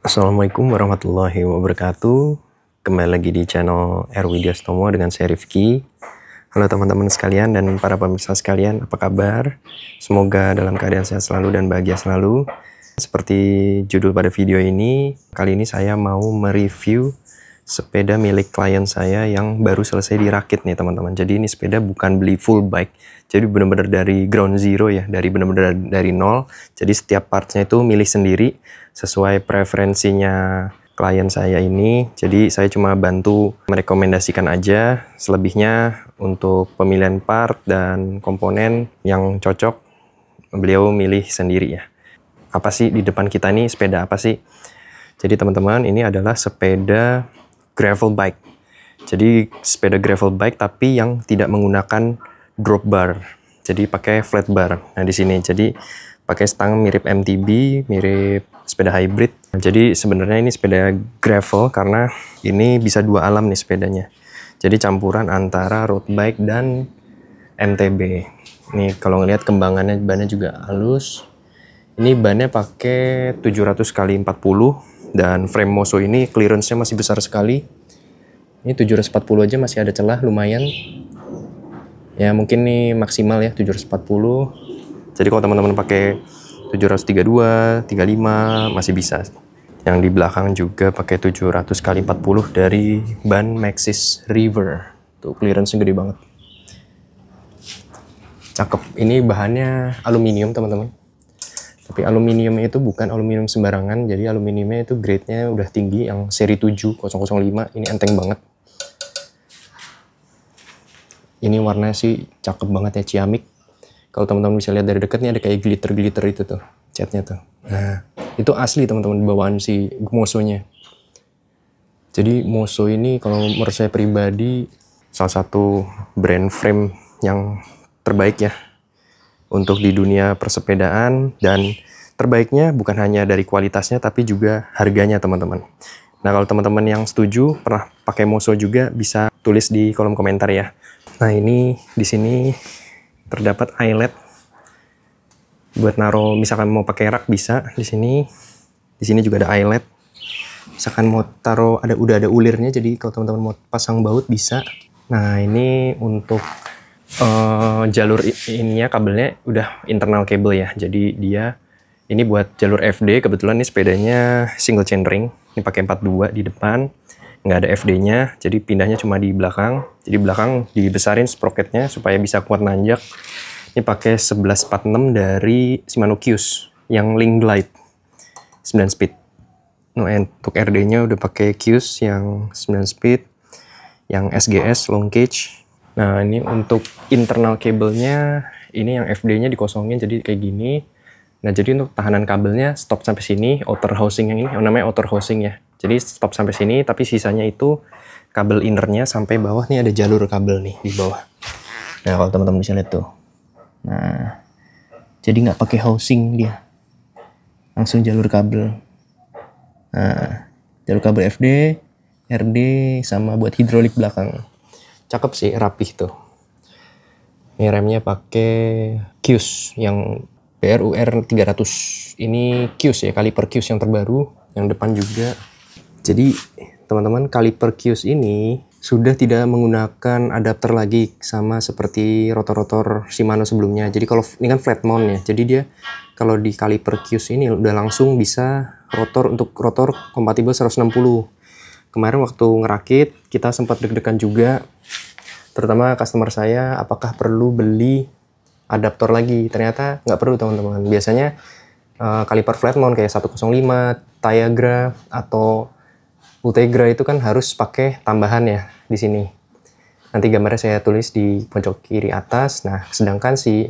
Assalamualaikum warahmatullahi wabarakatuh. Kembali lagi di channel Erwidiastomo dengan saya Rifki. Halo teman-teman sekalian dan para pemirsa sekalian, apa kabar? Semoga dalam keadaan sehat selalu dan bahagia selalu. Seperti judul pada video ini, kali ini saya mau mereview sepeda milik klien saya yang baru selesai dirakit nih teman-teman. Jadi ini sepeda bukan beli full bike, jadi benar-benar dari ground zero ya, dari benar-benar dari nol. Jadi setiap partsnya itu milih sendiri sesuai preferensinya klien saya ini. Jadi saya cuma bantu merekomendasikan aja, selebihnya untuk pemilihan part dan komponen yang cocok beliau milih sendiri ya. Apa sih di depan kita nih, sepeda apa sih? Jadi teman-teman, ini adalah sepeda gravel bike. Jadi sepeda gravel bike tapi yang tidak menggunakan drop bar. Jadi pakai flat bar. Nah di sini jadi pakai stang mirip MTB, mirip sepeda hybrid. Jadi sebenarnya ini sepeda gravel karena ini bisa dua alam nih sepedanya. Jadi campuran antara road bike dan MTB. Nih kalau ngelihat kembangannya, bannya juga halus. Ini bannya pakai 700 x 40 dan frame Moso ini clearance-nya masih besar sekali. Ini 740 aja masih ada celah lumayan. Ya mungkin nih maksimal ya 740. Jadi kalau teman-teman pakai 732, 35 masih bisa. Yang di belakang juga pakai 700 x 40 dari ban Maxxis River. Tuh clearance-nya gede banget. Cakep. Ini bahannya aluminium teman-teman. Tapi aluminium itu bukan aluminium sembarangan, jadi aluminiumnya itu grade-nya udah tinggi, yang seri 7005, ini enteng banget. Ini warnanya sih cakep banget ya, ciamik. Kalau teman-teman bisa lihat dari dekat nih ada kayak glitter-glitter itu tuh, catnya tuh. Nah, itu asli teman-teman bawaan si Mosonya. Jadi Moso ini kalau menurut saya pribadi salah satu brand frame yang terbaik ya untuk di dunia persepedaan, dan terbaiknya bukan hanya dari kualitasnya tapi juga harganya teman-teman. Nah kalau teman-teman yang setuju pernah pakai Moso juga bisa tulis di kolom komentar ya. Nah ini di sini terdapat eyelet buat naruh, misalkan mau pakai rak bisa di sini. Di sini juga ada eyelet. Misalkan mau taruh udah ada ulirnya, jadi kalau teman-teman mau pasang baut bisa. Nah ini untuk jalur ininya, kabelnya udah internal cable ya, jadi dia ini buat jalur FD. Kebetulan ini sepedanya single chain ring, ini pakai 42 di depan, nggak ada FD nya, jadi pindahnya cuma di belakang. Jadi belakang dibesarin sprocketnya supaya bisa kuat nanjak. Ini pakai 1146 dari Shimano Qs yang Link Glide 9 speed. Nah, untuk RD nya udah pakai Qs yang 9 speed, yang SGS long cage. Nah ini untuk internal kabelnya, ini yang FD-nya dikosongin jadi kayak gini. Nah jadi untuk tahanan kabelnya stop sampai sini, outer housing yang ini, namanya outer housing ya. Jadi stop sampai sini, tapi sisanya itu kabel innernya sampai bawah. Nih ada jalur kabel nih di bawah. Nah kalau teman-teman bisa lihat tuh. Nah jadi nggak pakai housing dia, langsung jalur kabel. Nah jalur kabel FD, RD sama buat hidrolik belakang. Cakep sih, rapih tuh. Ini remnya pakai Qs yang BRUR 300. Ini Qs ya, kaliper Qs yang terbaru. Yang depan juga. Jadi teman-teman, kaliper Qs ini sudah tidak menggunakan adapter lagi sama seperti rotor-rotor Shimano sebelumnya. Jadi kalau ini kan flat mount ya, jadi dia kalau di kaliper Qs ini udah langsung bisa rotor, untuk rotor kompatibel 160. Kemarin waktu ngerakit kita sempat deg-degan juga, terutama customer saya, apakah perlu beli adaptor lagi. Ternyata nggak perlu teman-teman. Biasanya kaliper flat mount kayak 105, Tiagra atau Ultegra itu kan harus pakai tambahan ya di sini. Nanti gambarnya saya tulis di pojok kiri atas. Nah sedangkan si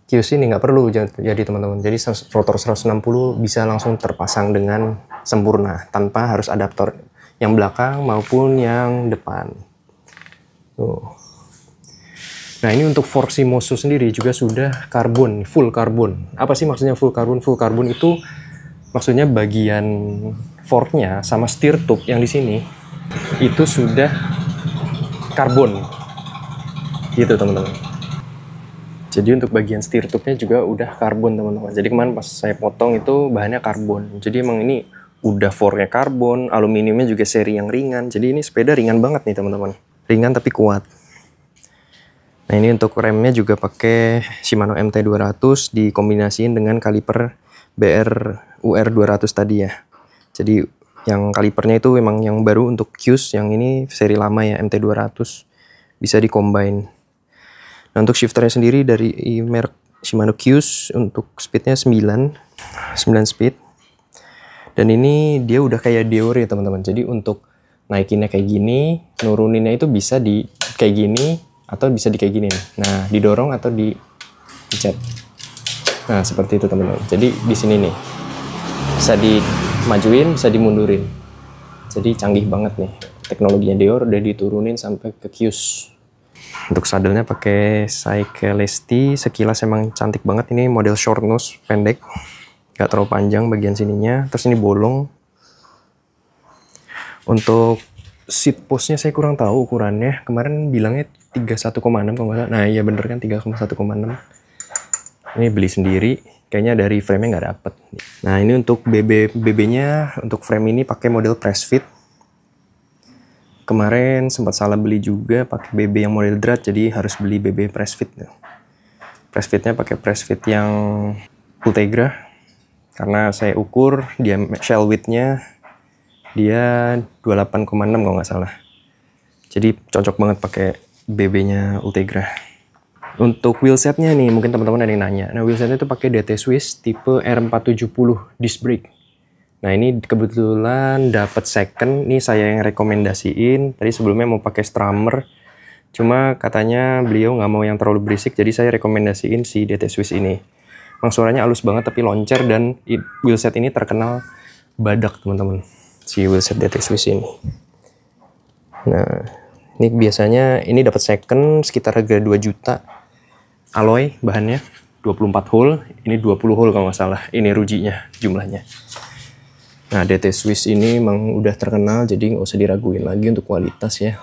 Qs ini nggak perlu jadi teman-teman. Jadi rotor 160 bisa langsung terpasang dengan sempurna tanpa harus adaptor yang belakang maupun yang depan. Tuh. Nah ini untuk fork Moso sendiri juga sudah karbon, full karbon. Apa sih maksudnya full karbon? Full karbon itu maksudnya bagian forknya sama steer tube yang di sini itu sudah karbon, gitu teman-teman. Jadi untuk bagian steer tube-nya juga udah karbon teman-teman. Jadi kemarin pas saya potong itu bahannya karbon. Jadi emang ini udah forknya karbon, aluminiumnya juga seri yang ringan. Jadi ini sepeda ringan banget nih teman-teman. Ringan tapi kuat. Nah ini untuk remnya juga pakai Shimano MT200 dikombinasiin dengan kaliper BR UR200 tadi ya. Jadi yang kalipernya itu memang yang baru untuk Qs, yang ini seri lama ya MT200. Bisa dicombine. Nah untuk shifternya sendiri dari merek Shimano Qs, untuk speednya 9 speed. Dan ini dia udah kayak Deore ya teman-teman. Jadi untuk naikinnya kayak gini, nuruninnya itu bisa di kayak gini atau bisa di kayak gini nih. Nah, didorong atau dipencet. Nah, seperti itu teman-teman. Jadi di sini nih. Bisa dimajuin, bisa dimundurin. Jadi canggih banget nih. Teknologinya Deore udah diturunin sampai ke Qs. Untuk sadelnya pakai Cyclesti, sekilas emang cantik banget. Ini model short nose, pendek. Gak terlalu panjang bagian sininya. Terus ini bolong. Untuk seat postnya saya kurang tahu ukurannya. Kemarin bilangnya 31,6 kalau nggak salah. Nah iya bener kan 31,6. Ini beli sendiri. Kayaknya dari frame-nya nggak dapet. Nah ini untuk BB-nya, untuk frame ini pakai model press fit. Kemarin sempat salah beli juga pakai BB yang model drat, jadi harus beli BB press fit. Press fitnya pakai press fit yang Ultegra. Karena saya ukur dia shell width-nya dia 28,6 kalau nggak salah. Jadi cocok banget pakai BB-nya Ultegra. Untuk wheelsetnya nih, mungkin teman-teman ada yang nanya. Nah wheelsetnya itu pakai DT Swiss tipe R470 disc brake. Nah ini kebetulan dapat second. Ini saya yang rekomendasiin. Tadi sebelumnya mau pakai Strammer. Cuma katanya beliau nggak mau yang terlalu berisik. Jadi saya rekomendasiin si DT Swiss ini. Emang suaranya halus banget tapi loncer, dan wheelset ini terkenal badak teman-teman. Si wheelset DT Swiss ini. Nah, ini biasanya ini dapat second sekitar harga 2 juta. Alloy bahannya 24 hole, ini 20 hole kalau nggak salah. Ini rujinya jumlahnya. Nah, DT Swiss ini emang udah terkenal, jadi nggak usah diraguin lagi untuk kualitas ya.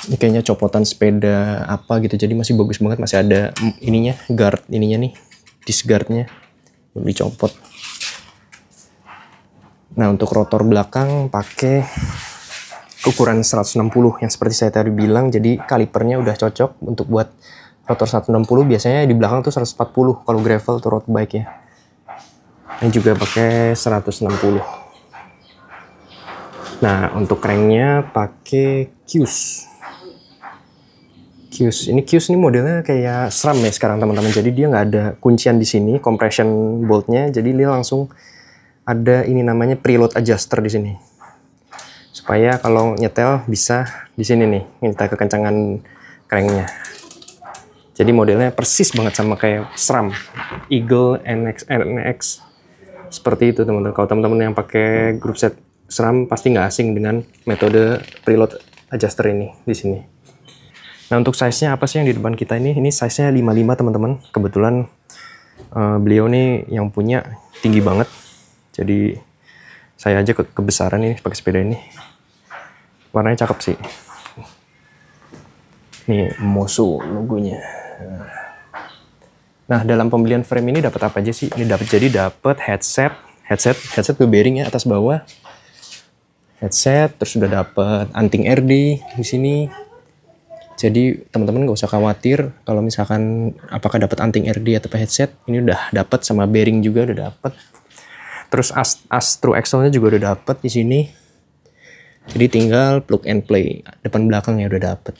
Ini kayaknya copotan sepeda apa gitu, jadi masih bagus banget, masih ada ininya, guard ininya nih, disc guardnya belum dicopot. Nah untuk rotor belakang pakai ukuran 160 yang seperti saya tadi bilang, jadi kalipernya udah cocok untuk buat rotor 160. Biasanya di belakang tuh 140 kalau gravel atau road bike ya. Ini juga pakai 160. Nah untuk cranknya pakai Qs. Ini Qs ini modelnya kayak SRAM ya sekarang teman-teman. Jadi dia nggak ada kuncian di sini, compression boltnya. Jadi dia langsung ada ini namanya preload adjuster di sini. Supaya kalau nyetel bisa di sini nih, minta kekencangan cranknya. Jadi modelnya persis banget sama kayak SRAM, Eagle NX. Seperti itu teman-teman. Kalau teman-teman yang pakai grup set SRAM pasti nggak asing dengan metode preload adjuster ini di sini. Nah untuk size-nya apa sih yang di depan kita ini? Ini size-nya 55 teman-teman. Kebetulan beliau nih yang punya tinggi banget. Jadi saya aja kebesaran ini pakai sepeda ini. Warnanya cakep sih. Nih Moso logonya. Nah dalam pembelian frame ini dapat apa aja sih? Ini dapat headset bearing ya atas bawah. Headset, terus sudah dapat anting RD di sini. Jadi teman-teman nggak usah khawatir kalau misalkan apakah dapat anting RD atau headset. Ini udah dapat, sama bearing juga udah dapat. Terus as true axle-nya juga udah dapat di sini. Jadi tinggal plug and play. Depan belakangnya udah dapat.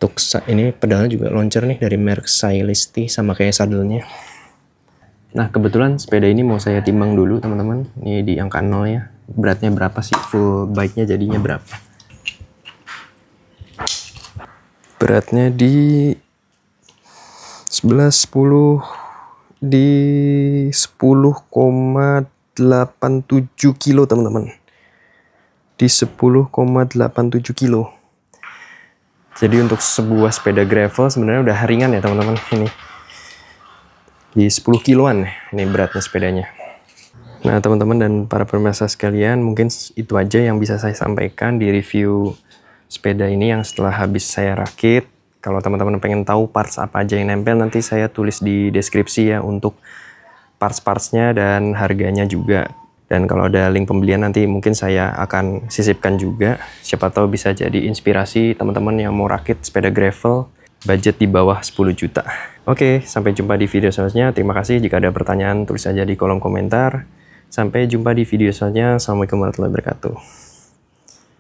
Untuk ini pedalnya juga launcher nih dari merek Cyclesti, sama kayak sadelnya. Nah kebetulan sepeda ini mau saya timbang dulu teman-teman. Ini di angka 0 ya. Beratnya berapa sih? Full bike-nya jadinya berapa? Beratnya di 11,10 di 10,87 kilo teman-teman. Di 10,87 kilo. Jadi untuk sebuah sepeda gravel sebenarnya udah ringan ya teman-teman. Ini di 10 kiloan ini beratnya sepedanya. Nah teman-teman dan para pemirsa sekalian, mungkin itu aja yang bisa saya sampaikan di review sepeda ini yang setelah habis saya rakit. Kalau teman-teman pengen tahu parts apa aja yang nempel, nanti saya tulis di deskripsi ya untuk parts-partsnya dan harganya juga. Dan kalau ada link pembelian nanti mungkin saya akan sisipkan juga. Siapa tahu bisa jadi inspirasi teman-teman yang mau rakit sepeda gravel budget di bawah 10 juta. Oke, sampai jumpa di video selanjutnya. Terima kasih. Jika ada pertanyaan tulis saja di kolom komentar. Sampai jumpa di video selanjutnya. Assalamualaikum warahmatullahi wabarakatuh.